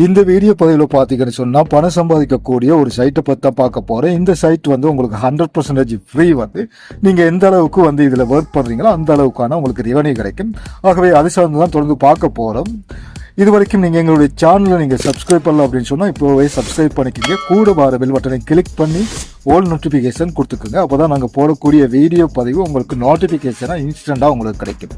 இந்த வீடியோ பதிவில் பார்த்தீங்கன்னு சொன்னால் பணம் சம்பாதிக்கக்கூடிய ஒரு சைட்டை பற்றி தான் பார்க்க போகிறேன். இந்த சைட் வந்து உங்களுக்கு 100% ஃப்ரீ. வந்து நீங்கள் எந்த அளவுக்கு வந்து இதில் ஒர்க் பண்ணுறீங்களோ அந்த அளவுக்கான உங்களுக்கு ரெவன்யூ கிடைக்கும். ஆகவே அது சார்ந்து தான் தொடர்ந்து பார்க்க போகிறோம். இது வரைக்கும் நீங்கள் எங்களுடைய சேனலை நீங்கள் சப்ஸ்கிரைப் பண்ணலாம் அப்படின்னு சொன்னால் இப்போவே சப்ஸ்கிரைப் பண்ணிக்கிங்க. கூட வர பெல் பட்டனை கிளிக் பண்ணி ஆல் நோட்டிஃபிகேஷன் கொடுத்துக்குங்க. அப்போ தான் நாங்கள் போடக்கூடிய வீடியோ பதிவு உங்களுக்கு நோட்டிஃபிகேஷனாக இன்ஸ்டண்ட்டாக உங்களுக்கு கிடைக்கும்.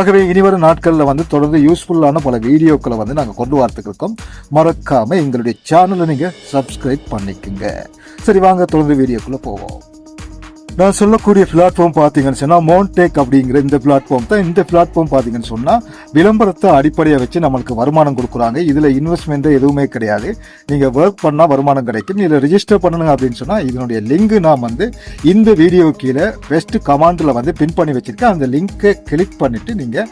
ஆகவே இனிவரும் நாட்களில் வந்து தொடர்ந்து யூஸ்ஃபுல்லான பல வீடியோக்களை வந்து நாங்கள் கொண்டு வரத்துக்கு இருக்கோம். மறக்காமல் எங்களுடைய சேனலை நீங்கள் சப்ஸ்கிரைப் பண்ணிக்கோங்க. சரி, வாங்க தொடர்ந்து வீடியோக்குள்ளே போவோம். நான் சொல்லக்கூடிய பிளாட்ஃபார்ம் பார்த்தீங்கன்னு சொன்னால் மோன்டேக் அப்படிங்கிற இந்த பிளாட்ஃபார்ம் தான். இந்த பிளாட்ஃபார்ம் பார்த்தீங்கன்னு சொன்னால் விளம்பரத்தை அடிப்படையாக வச்சு நம்மளுக்கு வருமானம் கொடுக்குறாங்க. இதில் இன்வெஸ்ட்மெண்ட் எதுவுமே கிடையாது. நீங்கள் ஒர்க் பண்ணால் வருமானம் கிடைக்கும். இதில் ரிஜிஸ்டர் பண்ணணுங்க அப்படின்னு சொன்னால் இதனுடைய லிங்க் நான் வந்து இந்த வீடியோ கீழே பெஸ்ட் கமாண்டில் வந்து பின் பண்ணி வச்சுருக்கேன். அந்த லிங்க்கை கிளிக் பண்ணிவிட்டு நீங்கள்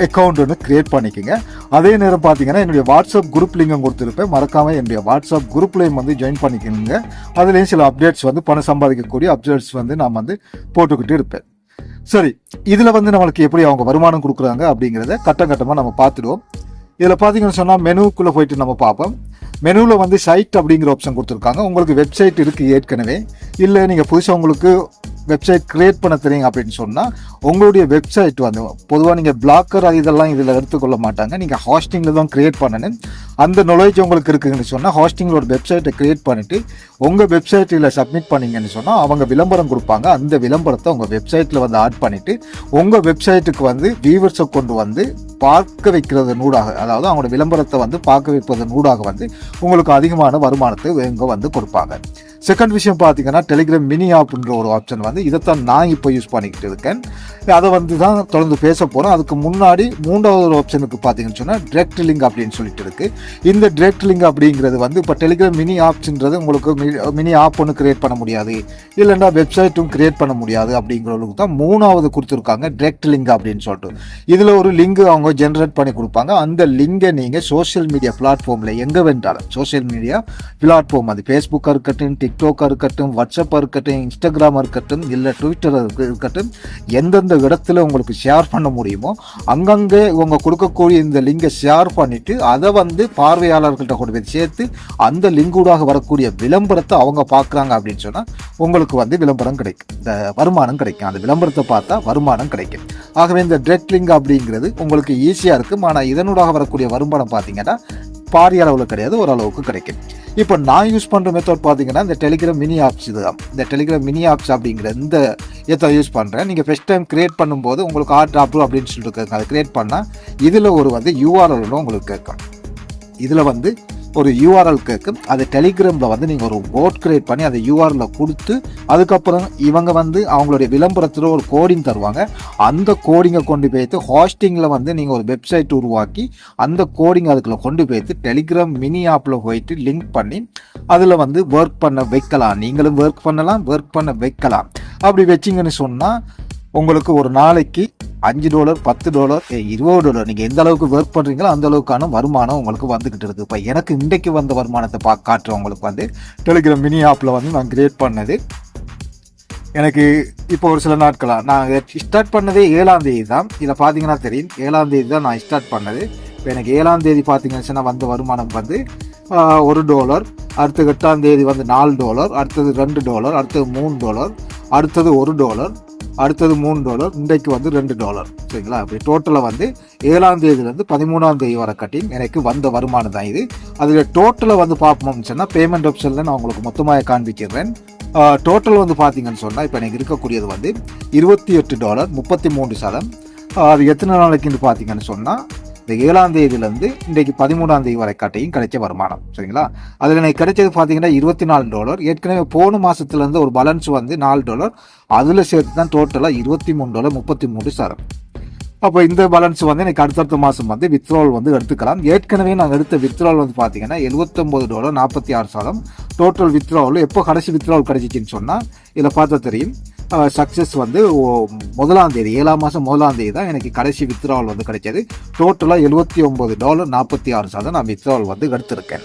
அக்கௌண்ட் ஒன்று கிரியேட் பண்ணிக்கோங்க. அதே நேரம் பார்த்தீங்கன்னா என்னுடைய வாட்ஸ்அப் குரூப் லிங்கும் கொடுத்துருப்பேன். மறக்காமல் என்னுடைய வாட்ஸ்அப் குரூப்லேயும் வந்து ஜாயின் பண்ணிக்கணுங்க. அதுலேயும் சில அப்டேட்ஸ் வந்து பணம் சம்பாதிக்கக்கூடிய அப்டேட்ஸ் வந்து நான் வந்து போட்டுக்கிட்டு இருப்பேன். சரி, இதில் வந்து நம்மளுக்கு எப்படி அவங்க வருமானம் கொடுக்குறாங்க அப்படிங்கிறத கட்டமாக நம்ம பார்த்துடுவோம். இதில் பார்த்தீங்கன்னு சொன்னால் மெனுக்குள்ளே போயிட்டு நம்ம பார்ப்போம். மெனுவில் வந்து சைட் அப்படிங்கிற ஆப்ஷன் கொடுத்துருக்காங்க. உங்களுக்கு வெப்சைட் இருக்குது ஏற்கனவே, இல்லை நீங்கள் புதுசாக உங்களுக்கு வெப்சைட் கிரியேட் பண்ண தெரியுங்க அப்படின்னு சொன்னால் உங்களுடைய வெப்சைட் வந்து பொதுவாக நீங்கள் பிளாக்கர் இதெல்லாம் இதில் எடுத்துக்கொள்ள மாட்டாங்க. நீங்கள் ஹாஸ்டிங்கில் தான் கிரியேட் பண்ணணும். அந்த நாலேஜ் உங்களுக்கு இருக்குதுன்னு சொன்னால் ஹாஸ்டிங்களோட வெப்சைட்டை கிரியேட் பண்ணிவிட்டு உங்கள் வெப்சைட்டில் சப்மிட் பண்ணிங்கன்னு சொன்னால் அவங்க விளம்பரம் கொடுப்பாங்க. அந்த விளம்பரத்தை உங்கள் வெப்சைட்டில் வந்து ஆட் பண்ணிவிட்டு உங்கள் வெப்சைட்டுக்கு வந்து வியூவர்ஸை கொண்டு வந்து பார்க்க வைக்கிறது நூடாக, அதாவது அவங்களோட விளம்பரத்தை வந்து பார்க்க வைப்பது நூடாக வந்து உங்களுக்கு அதிகமான வருமானத்தை இவங்க வந்து கொடுப்பாங்க. செகண்ட் விஷயம் பார்த்தீங்கன்னா டெலிகிராம் மினி ஆப்ன்ற ஒரு ஆப்ஷன் வந்து இதைத்தான் நான் இப்போ யூஸ் பண்ணிக்கிட்டு இருக்கேன். அதை வந்து தான் தொடர்ந்து பேச போகிறோம். அதுக்கு முன்னாடி மூன்றாவது ஒரு ஆப்ஷனுக்கு பார்த்தீங்கன்னு சொன்னால் டிரெக்ட் லிங்க் அப்படின்னு சொல்லிட்டு இருக்குது. இந்த டிரெக்ட் லிங்க் அப்படிங்கிறது வந்து இப்போ டெலிகிராம் மினி ஆப்ஸ்ன்றது உங்களுக்கு மினி ஆப் ஒன்று கிரியேட் பண்ண முடியாது, இல்லைன்னா வெப்சைட்டும் கிரியேட் பண்ண முடியாது அப்படிங்கிறவங்களுக்கு தான் மூணாவது கொடுத்துருக்காங்க டிரெக்ட் லிங்க் அப்படின்னு சொல்லிட்டு. இதில் ஒரு லிங்க் அவங்க ஜென்ரேட் பண்ணி கொடுப்பாங்க. அந்த லிங்கை நீங்கள் சோஷியல் மீடியா பிளாட்ஃபார்மில் எங்கே வேண்டாலும் சோஷியல் மீடியா பிளாட்ஃபார்ம் அது ஃபேஸ்புக்காக இருக்கட்டும், டிக்டாக்காக இருக்கட்டும், வாட்ஸ்அப்பாக இருக்கட்டும், இன்ஸ்டாகிராமாக இருக்கட்டும், இல்லை ட்விட்டராக இருக்கட்டும், எந்தெந்த இடத்துல உங்களுக்கு ஷேர் பண்ண முடியுமோ அங்கங்கே இவங்க கொடுக்கக்கூடிய இந்த லிங்கை ஷேர் பண்ணிவிட்டு அதை வந்து பார்வையாளர்கள்ட்ட கொண்டு போய் சேர்த்து அந்த லிங்கூடாக வரக்கூடிய விளம்பரத்தை அவங்க பார்க்குறாங்க அப்படின்னு சொன்னால் உங்களுக்கு வந்து விளம்பரம் கிடைக்கும், இந்த வருமானம் கிடைக்கும். அந்த விளம்பரத்தை பார்த்தா வருமானம் கிடைக்கும். ஆகவே இந்த டிரெக்ட் லிங்க் அப்படிங்கிறது உங்களுக்கு ஈஸியாக இருக்கும். ஆனால் இதனூடாக வரக்கூடிய வருமானம் பார்த்தீங்கன்னா பாரிய அளவில் கிடையாது, ஓரளவுக்கு கிடைக்கும். இப்போ நான் யூஸ் பண்ணுற மெத்தட் பார்த்தீங்கன்னா இந்த டெலிகிராம் மினி ஆப்ஸ் இதுதான். இந்த டெலிகிராம் மினி ஆப்ஸ் அப்படிங்கிற இந்த இதை யூஸ் பண்ணுறேன். நீங்கள் ஃபஸ்ட் டைம் கிரியேட் பண்ணும்போது உங்களுக்கு ஆர்ட் அப்ரூவ் அப்படின்னு சொல்லிட்டு கேட்கும். அதை கிரியேட் பண்ணால் இதில் ஒரு வந்து யூஆர்எல் உங்களுக்கு கேட்கும். இதில் வந்து ஒரு யூஆர்எல் கேட்கும். அது டெலிகிராமில் வந்து நீங்கள் ஒரு போட் கிரியேட் பண்ணி அதை யூஆர்எல் கொடுத்து அதுக்கப்புறம் இவங்க வந்து அவங்களுடைய விளம்பரத்தில் ஒரு கோடிங் தருவாங்க. அந்த கோடிங்கை கொண்டு போய்த்து ஹாஸ்டிங்கில் வந்து நீங்கள் ஒரு வெப்சைட் உருவாக்கி அந்த கோடிங் அதுக்குள்ள கொண்டு போய்த்து டெலிகிராம் மினி ஆப்பில் போயிட்டு லிங்க் பண்ணி அதில் வந்து ஒர்க் பண்ண வைக்கலாம். நீங்களும் ஒர்க் பண்ணலாம், ஒர்க் பண்ண வைக்கலாம். அப்படி வச்சிங்கன்னு சொன்னால் உங்களுக்கு ஒரு நாளைக்கு $5, $10, $20 நீங்கள் எந்த அளவுக்கு ஒர்க் பண்ணுறீங்களோ அந்த அளவுக்கான வருமானம் உங்களுக்கு வந்துக்கிட்டு இருக்குது. இப்போ எனக்கு இன்றைக்கு வந்த வருமானத்தை காட்டுறவங்களுக்கு வந்து டெலிகிராம் மினி ஆப்பில் வந்து நான் கிரியேட் பண்ணது எனக்கு இப்போ ஒரு சில நாட்களாக நான் ஸ்டார்ட் பண்ணதே 7ஆம் தேதி தான். இதில் பார்த்தீங்கன்னா தெரியும் 7ஆம் தேதி தான் நான் ஸ்டார்ட் பண்ணது. இப்போ எனக்கு 7ஆம் தேதி பார்த்தீங்கன்னா வந்த வருமானம் வந்து $1, அடுத்து 8ஆம் தேதி வந்து $4, அடுத்தது $2, அடுத்தது $3, அடுத்தது $1, அடுத்தது $3, இன்றைக்கு வந்து $2. சரிங்களா? அப்படி டோட்டலாக வந்து 7ஆம் தேதியிலேருந்து 13ஆம் தேதி வரை கட்டி எனக்கு வந்த வருமானம் தான் இது. அதில் டோட்டலாக வந்து பார்ப்போம்னு சொன்னால் பேமெண்ட் ஆப்ஷனில் நான் உங்களுக்கு மொத்தமாக காண்பிக்கிறேன். டோட்டல் வந்து பார்த்தீங்கன்னு சொன்னால் இப்போ எனக்கு இருக்கக்கூடியது வந்து $28 33%. அது எத்தனை நாளைக்குன்னு பார்த்தீங்கன்னு சொன்னால் இந்த 7ஆம் தேதியிலேருந்து இன்றைக்கு 13ஆம் தேதி வரை காட்டையும் கிடைச்ச வருமானம். சரிங்களா? அதில் எனக்கு கிடைச்சது பார்த்தீங்கன்னா $24. ஏற்கனவே போன மாதத்துலேருந்து ஒரு பேலன்ஸ் வந்து $4, அதில் சேர்த்து தான் டோட்டலாக $23 33%. அப்போ இந்த பேலன்ஸ் வந்து எனக்கு அடுத்தடுத்த மாதம் வந்து வித்ட்ராவல் வந்து எடுத்துக்கலாம். ஏற்கனவே நாங்கள் எடுத்த வித்ட்ராவல் வந்து பார்த்தீங்கன்னா $79 46%. டோட்டல் வித்ட்ராவல் எப்போ கடைசி வித்ட்ராவல் கிடைச்சிச்சின்னு சொன்னால் இதில் பார்த்தா தெரியும். சக்ஸஸ் வந்து 1ஆம் தேதி 7ஆம் மாதம் 1ஆம் தேதி தான் எனக்கு கடைசி வித்ட்ராவல் வந்து கிடைச்சது. டோட்டலாக $79 46% நான் வித்ட்ராவல் வந்து எடுத்திருக்கேன்.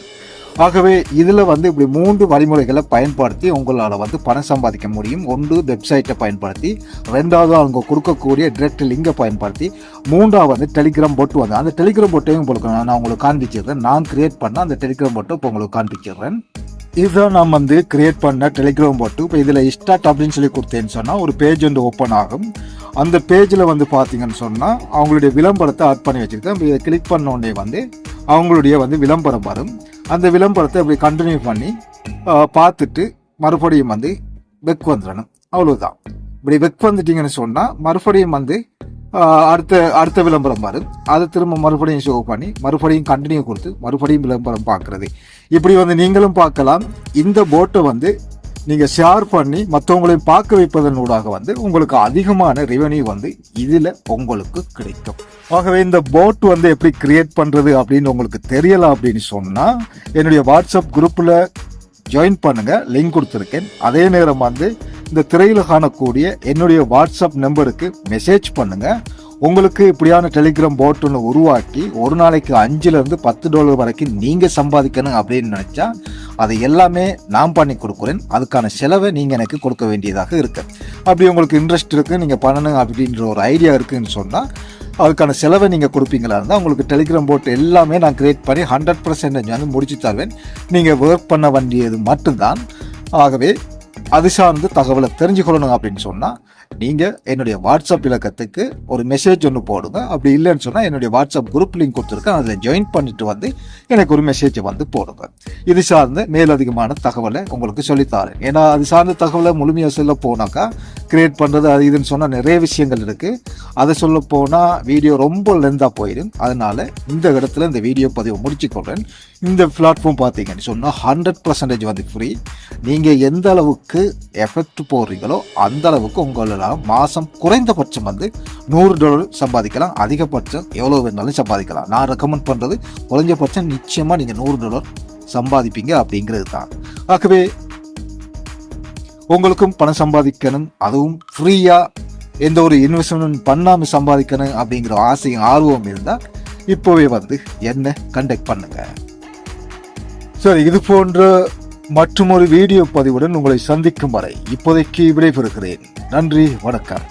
ஆகவே இதில் வந்து இப்படி 3 வழிமுறைகளை பயன்படுத்தி உங்களால் வந்து பணம் சம்பாதிக்க முடியும். ஒன்று வெப்சைட்டை பயன்படுத்தி, 2வது அவங்க கொடுக்கக்கூடிய டிரெக்ட் லிங்கை பயன்படுத்தி, 3வது வந்து டெலிகிராம் போட்டு வந்து அந்த டெலிகிராம் போட்டையும் உங்களுக்கு நான் உங்களுக்கு காண்பிச்சிடுறேன். நான் கிரியேட் பண்ண அந்த டெலிகிராம் போட்டை இப்போ உங்களுக்கு காண்பிச்சிடுறேன். இதுதான் நான் வந்து கிரியேட் பண்ண டெலிகிராம் போட்டு. இப்போ இதில் ஸ்டார்ட் அப்படின்னு சொல்லி கொடுத்தேன்னு சொன்னால் ஒரு பேஜ் வந்து ஓப்பன் ஆகும். அந்த பேஜில் வந்து பார்த்தீங்கன்னு சொன்னால் அவங்களுடைய விளம்பரத்தை ஆட் பண்ணி வச்சுருக்கேன். இப்போ இதை கிளிக் பண்ண உடனே வந்து அவங்களுடைய வந்து விளம்பரம் வரும். அந்த விளம்பரத்தை இப்படி கண்டினியூ பண்ணி பார்த்துட்டு மறுபடியும் வந்து வெக் வந்துடணும். அவ்வளோதான். இப்படி வெக் வந்துட்டீங்கன்னு சொன்னால் மறுபடியும் வந்து அடுத்த விளம்பரம் வரும். அதை திரும்ப மறுபடியும் ஷோ பண்ணி மறுபடியும் கண்டினியூ கொடுத்து மறுபடியும் விளம்பரம் பார்க்குறது. இப்படி வந்து நீங்களும் பார்க்கலாம். இந்த போட்டை வந்து நீங்கள் ஷேர் பண்ணி மற்றவங்களையும் பார்க்க வைப்பதன் ஊடாக வந்து உங்களுக்கு அதிகமான ரெவென்யூ வந்து இதில் உங்களுக்கு கிடைக்கும். ஆகவே இந்த போட் வந்து எப்படி கிரியேட் பண்ணுறது அப்படின்னு உங்களுக்கு தெரியலை அப்படின்னு சொன்னால் என்னுடைய வாட்ஸ்அப் குரூப்பில் ஜாயின் பண்ணுங்கள். லிங்க் கொடுத்துருக்கேன். அதே நேரம் வந்து இந்த திரையில் காணக்கூடிய என்னுடைய வாட்ஸ்அப் நம்பருக்கு மெசேஜ் பண்ணுங்கள். உங்களுக்கு இப்படியான டெலிகிராம் போட் ஒன்று உருவாக்கி ஒரு நாளைக்கு $5-10 வரைக்கும் நீங்கள் சம்பாதிக்கணும் அப்படின்னு நினச்சா அதை எல்லாமே நான் பண்ணி கொடுக்குறேன். அதுக்கான செலவை நீங்கள் எனக்கு கொடுக்க வேண்டியதாக இருக்கு. அப்படி உங்களுக்கு இன்ட்ரெஸ்ட் இருக்குது, நீங்கள் பண்ணணும் அப்படின்ற ஒரு ஐடியா இருக்குதுன்னு சொன்னால் அதுக்கான செலவை நீங்கள் கொடுப்பீங்களா இருந்தால் உங்களுக்கு டெலிகிராம் போட் எல்லாமே நான் கிரியேட் பண்ணி 100% வந்து முடிச்சு தருவேன். நீங்கள் ஒர்க் பண்ண வேண்டியது மட்டும்தான். ஆகவே அது சார்ந்து தகவலை தெரிஞ்சுக்கொள்ளணும் அப்படின்னு சொன்னால் நீங்கள் என்னுடைய வாட்ஸ்அப் இலக்கத்துக்கு ஒரு மெசேஜ் ஒன்று போடுங்க. அப்படி இல்லைன்னு சொன்னால் என்னுடைய வாட்ஸ்அப் குரூப் லிங்க் கொடுத்துருக்கேன். அதில் ஜாயின் பண்ணிட்டு வந்து எனக்கு ஒரு மெசேஜை வந்து போடுங்க. இது சார்ந்த மேலதிகமான தகவலை உங்களுக்கு சொல்லித்தாரேன். ஏன்னா அது சார்ந்த தகவலை முழுமையாக சொல்ல போனாக்கா கிரியேட் பண்ணுறது அது இதுன்னு சொன்னால் நிறைய விஷயங்கள் இருக்குது. அதை சொல்ல போனால் வீடியோ ரொம்ப லென்த்தாக போயிடும். அதனால் இந்த இடத்துல இந்த வீடியோ பதிவை முடிச்சுக்கொள்கிறேன். இந்த பிளாட்ஃபார்ம் பார்த்தீங்கன்னு சொன்னால் 100% வந்து ஃப்ரீ. நீங்கள் எந்த அளவுக்கு எஃபெக்ட் போடுறீங்களோ அந்த அளவுக்கு உங்களால் மாதம் குறைந்தபட்சம் வந்து $100 சம்பாதிக்கலாம். அதிகபட்சம் எவ்வளோ வேணாலும் சம்பாதிக்கலாம். நான் ரெக்கமெண்ட் பண்ணுறது குறைஞ்சபட்சம் நிச்சயமாக நீங்கள் $100 சம்பாதிப்பீங்க அப்படிங்கிறது தான். ஆகவே உங்களுக்கும் பணம் சம்பாதிக்கணும், அதுவும் ஃப்ரீயாக எந்த ஒரு இன்வெஸ்ட்மெண்ட் பண்ணாமல் சம்பாதிக்கணும் அப்படிங்கிற ஆசையும் ஆர்வம் இருந்தால் இப்போவே வந்து என்ன கான்டாக்ட் பண்ணுங்க. சரி, இது போன்ற மற்றொரு வீடியோ பதிவுடன் உங்களை சந்திக்கும் வரை இப்போதைக்கு விடைபெறுகிறேன். நன்றி, வணக்கம்.